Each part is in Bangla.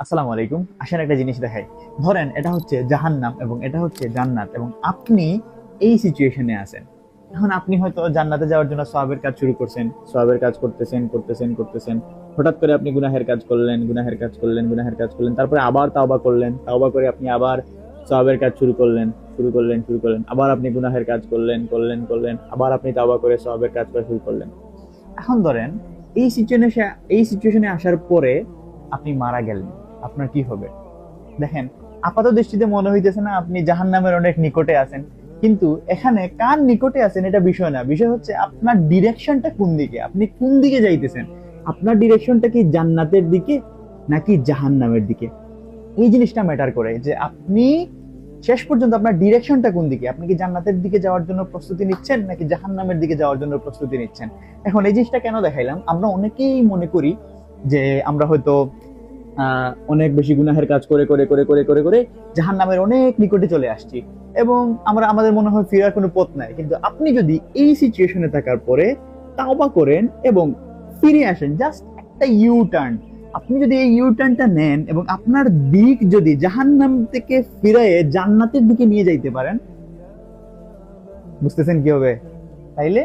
আসসালামু আলাইকুম। আসেন একটা জিনিস দেখাই। ধরেন এটা হচ্ছে জাহান্নাম এবং এটা হচ্ছে জান্নাত, এবং আপনি এই সিচুয়েশনে আছেন। এখন আপনি হয়তো জান্নাতে যাওয়ার জন্য সওয়াবের কাজ শুরু করছেন, সওয়াবের কাজ করতেছেন করতেছেন করতেছেন। হঠাৎ করে আপনি গুনাহের কাজ করলেন, গুনাহের কাজ করলেন, গুনাহের কাজ করলেন, তারপরে আবার তাওবা করলেন, তাওবা করে আপনি আবার সওয়াবের কাজ শুরু করলেন, শুরু করলেন, শুরু করলেন, আবার আপনি গুনাহের কাজ করলেন, করলেন, করলেন, আবার আপনি তাওবা করে সওয়াবের কাজ করা শুরু করলেন। এখন ধরেন এই সিচুয়েশনে আসার পরে আপনি মারা গেলেন, আপনার কি হবে? দেখেন, আপাত দৃষ্টিতে মনে হইতেছে না আপনি জাহান্নামের অনেক নিকটে আছেন, কিন্তু এখানে কার নিকটে আছেন এটা বিষয় না। বিষয় হচ্ছে আপনার ডিরেকশনটা কোন দিকে, আপনি কোন দিকে যাইতেছেন। আপনার ডিরেকশনটা কি জান্নাতের দিকে নাকি জাহান্নামের দিকে? এই জিনিসটা ম্যাটার করে যে আপনি শেষ পর্যন্ত আপনার ডিরেকশনটা কোন দিকে। আপনি কি জান্নাতের দিকে যাওয়ার জন্য প্রস্তুতি নিচ্ছেন নাকি জাহান্নামের দিকে যাওয়ার জন্য প্রস্তুতি নিচ্ছেন? এখন এই জিনিসটা কেন দেখাইলাম, আমরা অনেকেই মনে করি যে আমরা হয়তো অনেক বেশি গুনাহের কাজ করে করে করে করে করে করে জাহান্নামের অনেক নিকটে চলে আসছি, এবং আমাদের মনে হয় ফেরার কোনো পথ নাই। কিন্তু আপনি যদি এই সিচুয়েশনে থাকার পরে তাওবা করেন এবং ফিরে আসেন, জাস্ট একটা ইউ টার্ন, আপনি যদি এই ইউ টার্নটা নেন এবং আপনার দিক যদি জাহান্নাম থেকে ফিরিয়ে জান্নাতের দিকে নিয়ে যাইতে পারেন, বুঝতেছেন কি হবে? তাইলে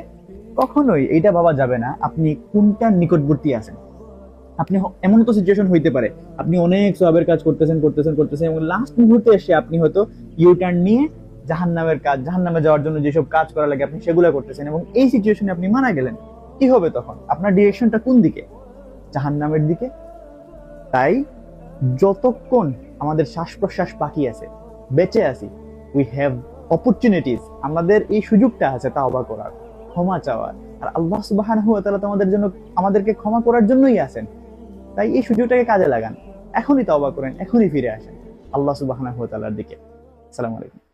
কখনোই এইটা ভাবা যাবে না আপনি কোনটার নিকটবর্তী আছেন। আপনি এমন তো সিচুয়েশন হইতে পারে আপনি অনেক সওয়াবের কাজ করতেছেন করতেছেন করতেছেন এবং লাস্ট মুহূর্তে এসে আপনি হয়তো ইউ টার্ন নিয়ে জাহান্নামে যাওয়ার জন্য যেসব কাজ করা লাগে আপনি সেগুলো করতেছেন, এবং এই সিচুয়েশনে আপনি মারা গেলেন। কি হবে তখন? আপনার ডিরেকশনটা কোন দিকে? জাহান্নামের দিকে। তাই যতক্ষণ আমাদের শ্বাস প্রশ্বাস বাকি আছে, বেঁচে আছি, উই হ্যাভ অপরচুনিটিস, আমাদের এই সুযোগটা আছে তাওবা করার, ক্ষমা চাওয়ার। আর আল্লাহ সুবহানাহু ওয়া তাআলা তো আমাদেরকে ক্ষমা করার জন্যই আছেন। তাই এই সুযোগটাকে কাজে লাগান, এখনই তওবা করেন, এখনই ফিরে আসেন আল্লাহ সুবহানাহু ওয়া তাআলার দিকে। আসসালামু আলাইকুম।